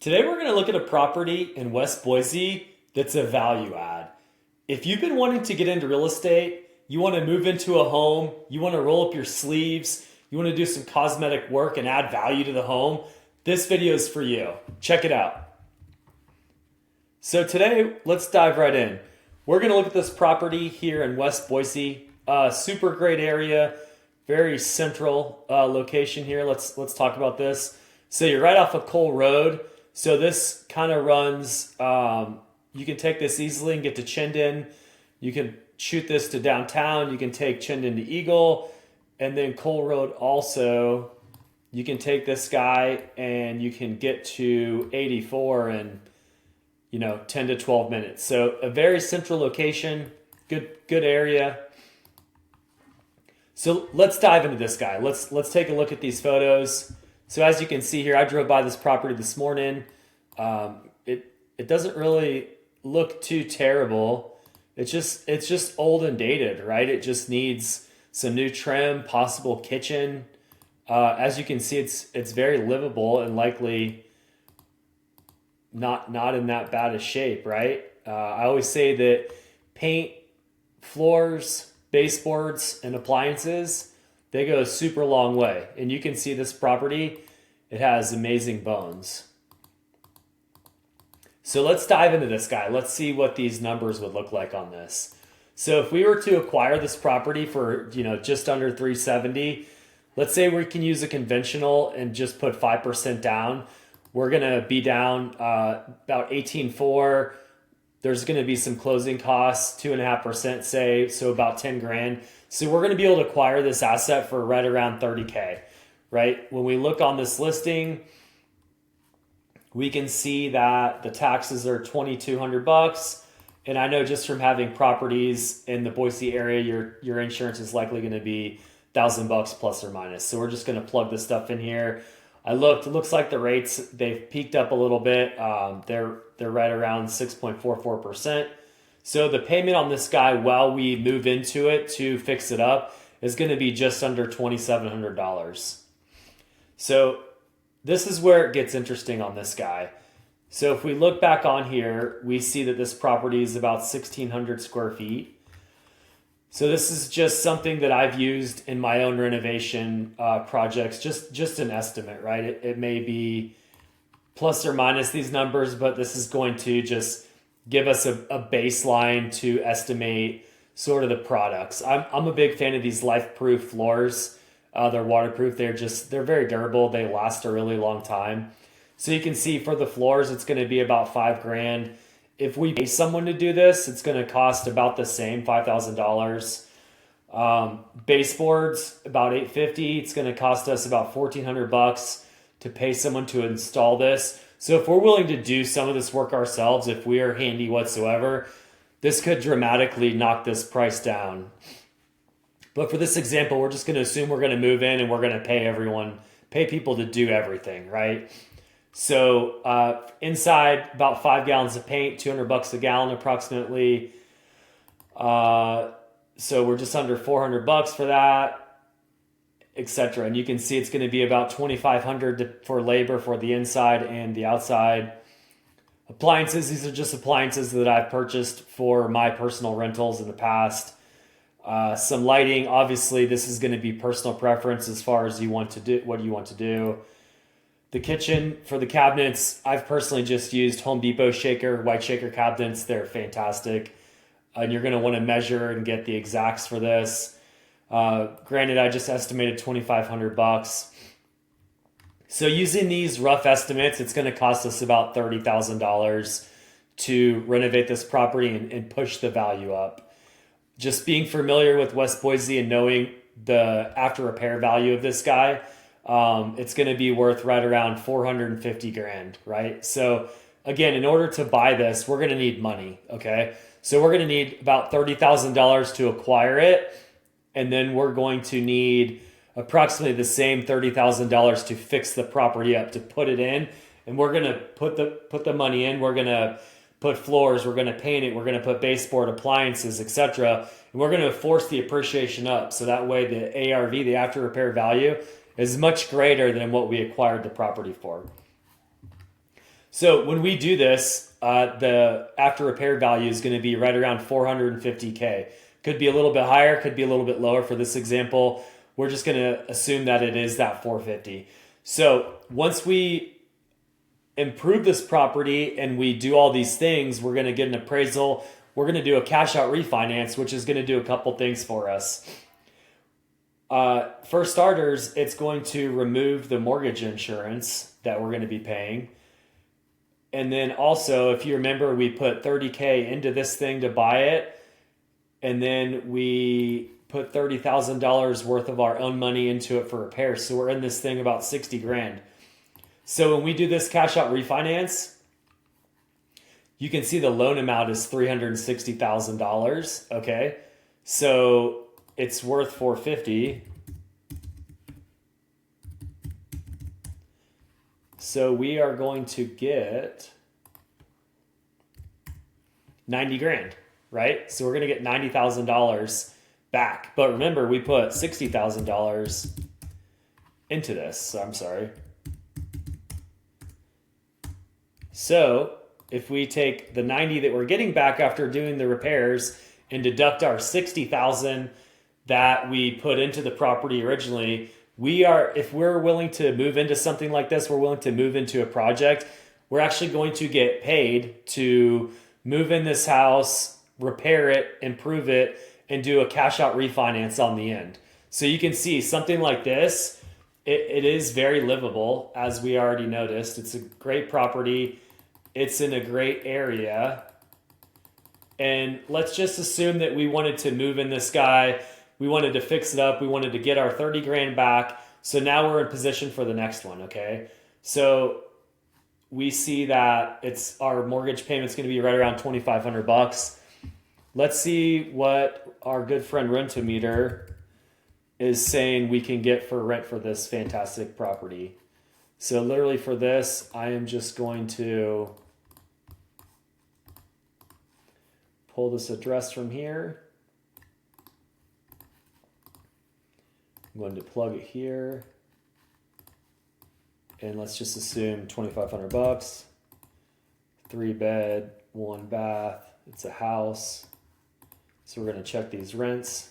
Today we're going to look at a property in West Boise that's a value add. If you've been wanting to get into real estate, you want to move into a home, you want to roll up your sleeves, you want to do some cosmetic work and add value to the home, this video is for you. Check it out. So today, let's dive right in. We're going to look at this property here in West Boise. Super great area, very central location here. Let's talk about this. So you're right off of Cole Road. So this kind of runs, you can take this easily and get to Chinden. You can shoot this to downtown. You can take Chinden to Eagle. And then Cole Road also, you can take this guy and you can get to 84 in 10 to 12 minutes. So a very central location, good area. So let's dive into this guy. Let's take a look at these photos. So as you can see here, I drove by this property this morning. It doesn't really look too terrible. It's just old and dated, right? It just needs some new trim, possible kitchen. As you can see, it's very livable and likely not in that bad a shape, right? I always say that paint, floors, baseboards, and appliances, they go a super long way. And you can see this property, it has amazing bones. So let's dive into this guy. Let's see what these numbers would look like on this. So if we were to acquire this property for, just under 370, let's say we can use a conventional and just put 5% down. We're going to be down about 18.4. There's going to be some closing costs, 2.5% say, so about 10 grand. So we're going to be able to acquire this asset for right around 30K, right? When we look on this listing, we can see that the taxes are $2,200. And I know just from having properties in the Boise area, your insurance is likely going to be $1,000 plus or minus. So we're just going to plug this stuff in here. I looked, it looks like the rates, they've peaked up a little bit. They're right around 6.44%. So the payment on this guy while we move into it to fix it up is going to be just under $2,700. So this is where it gets interesting on this guy. So if we look back on here, we see that this property is about 1,600 square feet. So this is just something that I've used in my own renovation projects, just an estimate, right? It may be plus or minus these numbers, but this is going to just give us a baseline to estimate sort of the products. I'm a big fan of these life-proof floors. They're waterproof. They're very durable. They last a really long time. So you can see for the floors, it's going to be about 5 grand. If we pay someone to do this, it's going to cost about the same, $5,000. Baseboards, about $850. It's going to cost us about $1,400 to pay someone to install this. So if we're willing to do some of this work ourselves, if we are handy whatsoever, this could dramatically knock this price down. But for this example, we're just going to assume we're going to move in and we're going to pay people to do everything, right? So inside, about 5 gallons of paint, $200 a gallon approximately. So we're just under $400 for that, etc. And you can see it's going to be about $2,500 for labor for the inside and the outside. Appliances, these are just appliances that I've purchased for my personal rentals in the past. Some lighting, obviously this is going to be personal preference as far as what you want to do. The kitchen, for the cabinets, I've personally just used Home Depot white shaker cabinets. They're fantastic. And you're going to want to measure and get the exacts for this. Granted, I just estimated $2,500. So using these rough estimates, it's going to cost us about $30,000 to renovate this property and push the value up. Just being familiar with West Boise and knowing the after repair value of this guy, it's going to be worth right around 450 grand, right? So again, in order to buy this, we're going to need money, okay? So we're going to need about $30,000 to acquire it. And then we're going to need approximately the same $30,000 to fix the property up, to put it in. And we're going to put the money in. We're going to put floors, we're going to paint it, we're going to put baseboard, appliances, etc. And we're going to force the appreciation up. So that way the ARV, the after repair value, is much greater than what we acquired the property for. So when we do this, the after repair value is going to be right around 450K. Could be a little bit higher, could be a little bit lower. For this example, we're just going to assume that it is that 450. So once we improve this property and we do all these things, we're going to get an appraisal. We're going to do a cash out refinance, which is going to do a couple things for us. For starters, it's going to remove the mortgage insurance that we're going to be paying. And then also, if you remember, we put 30K into this thing to buy it. And then we put $30,000 worth of our own money into it for repairs. So we're in this thing about 60 grand. So when we do this cash out refinance, you can see the loan amount is $360,000. Okay. So it's worth 450. So we are going to get 90 grand, right? So we're going to get $90,000 back. But remember, we put $60,000 into this. So I'm sorry. So if we take the 90 that we're getting back after doing the repairs and deduct our 60,000 that we put into the property originally, if we're willing to move into something like this, we're willing to move into a project, we're actually going to get paid to move in this house, repair it, improve it, and do a cash out refinance on the end. So you can see something like this, it is very livable, as we already noticed. It's a great property. It's in a great area. And let's just assume that we wanted to move in this guy. We wanted to fix it up. We wanted to get our 30 grand back. So now we're in position for the next one, okay? So we see that our mortgage payment's going to be right around $2,500. Let's see what our good friend Rentometer is saying we can get for rent for this fantastic property. So literally for this, I am just going to pull this address from here. I'm going to plug it here. And let's just assume $2,500. 3 bed, 1 bath. It's a house. So we're going to check these rents.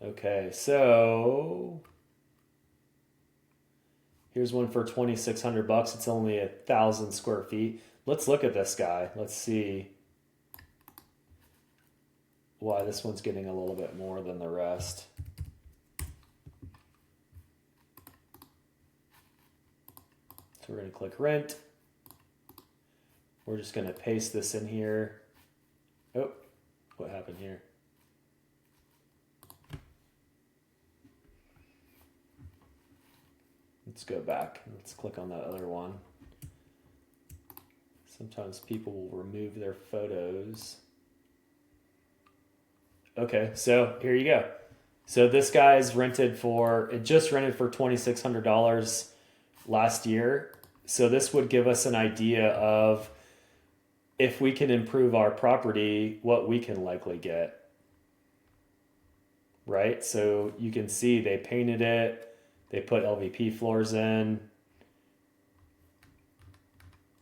Okay, so here's one for $2,600. It's only 1,000 square feet. Let's look at this guy. Let's see why this one's getting a little bit more than the rest. So we're going to click rent. We're just going to paste this in here. Oh, what happened here? Let's go back. Let's click on that other one. Sometimes people will remove their photos. Okay, so here you go. So this guy's just rented for $2,600 last year. So this would give us an idea of if we can improve our property, what we can likely get. Right? So you can see they painted it. They put LVP floors in.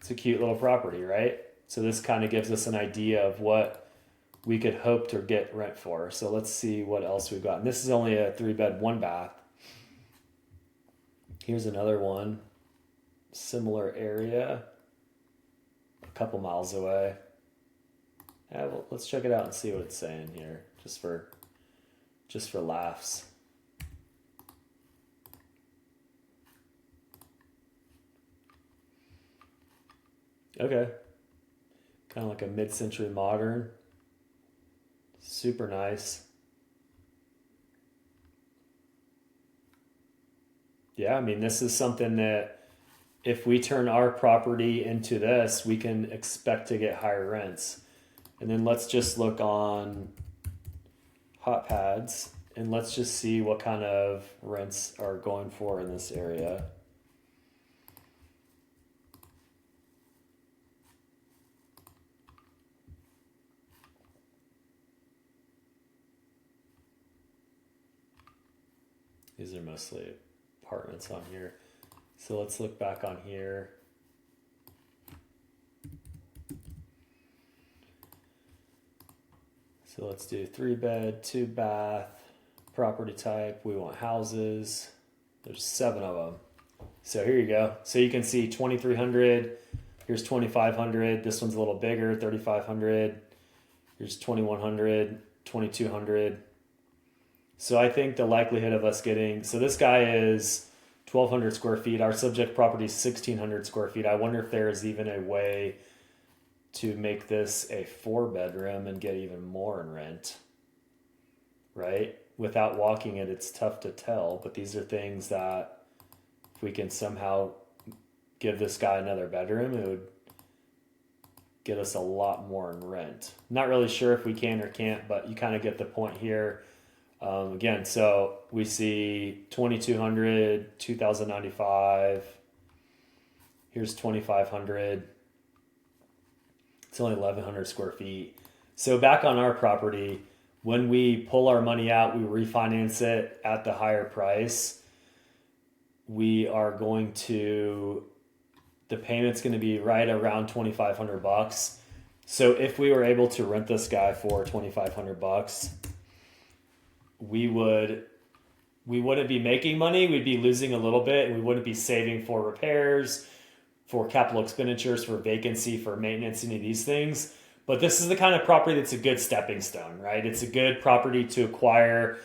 It's a cute little property, right? So this kind of gives us an idea of what we could hope to get rent for. So let's see what else we've got. And this is only a 3 bed, 1 bath. Here's another one. Similar area. A couple miles away. Yeah, well, let's check it out and see what it's saying here. Just for laughs. Okay. Kind of like a mid-century modern. Super nice. Yeah, I mean, this is something that if we turn our property into this, we can expect to get higher rents. And then let's just look on Hot Pads and let's just see what kind of rents are going for in this area. These are mostly apartments on here. So let's look back on here. So let's do 3-bed, 2-bath, property type. We want houses. There's 7 of them. So here you go. So you can see 2,300. Here's 2,500. This one's a little bigger, 3,500. Here's 2,100, 2,200. So I think the likelihood of us getting, so this guy is 1,200 square feet. Our subject property is 1,600 square feet. I wonder if there is even a way to make this a 4-bedroom and get even more in rent, right? Without walking it, it's tough to tell, but these are things that if we can somehow give this guy another bedroom, it would get us a lot more in rent. Not really sure if we can or can't, but you kind of get the point here. Again, so we see 2,200, 2,095. Here's 2,500. It's only 1,100 square feet. So back on our property, when we pull our money out, we refinance it at the higher price. We are going to, the payment's going to be right around $2,500. So if we were able to rent this guy for $2,500, we wouldn't be making money. We'd be losing a little bit, and we wouldn't be saving for repairs, for capital expenditures, for vacancy, for maintenance, any of these things. But this is the kind of property that's a good stepping stone, right? It's a good property to acquire,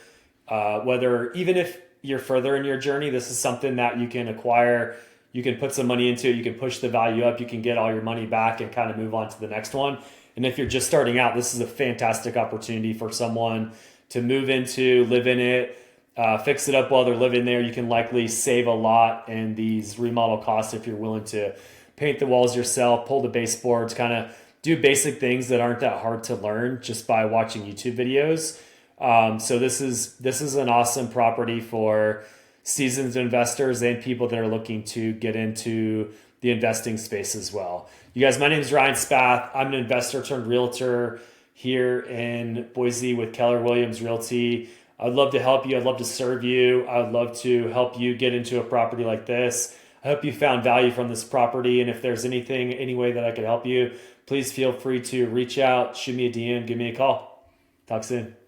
whether even if you're further in your journey, this is something that you can acquire. You can put some money into it. You can push the value up. You can get all your money back and kind of move on to the next one. And if you're just starting out, this is a fantastic opportunity for someone to move into, live in it, fix it up while they're living there. You can likely save a lot in these remodel costs if you're willing to paint the walls yourself, pull the baseboards, kind of do basic things that aren't that hard to learn just by watching YouTube videos. So this is an awesome property for seasoned investors and people that are looking to get into the investing space as well. You guys, my name is Ryan Spath. I'm an investor turned realtor here in Boise with Keller Williams Realty. I'd love to help you. I'd love to serve you. I'd love to help you get into a property like this. I hope you found value from this property. And if there's anything, any way that I could help you, please feel free to reach out, shoot me a DM, give me a call. Talk soon.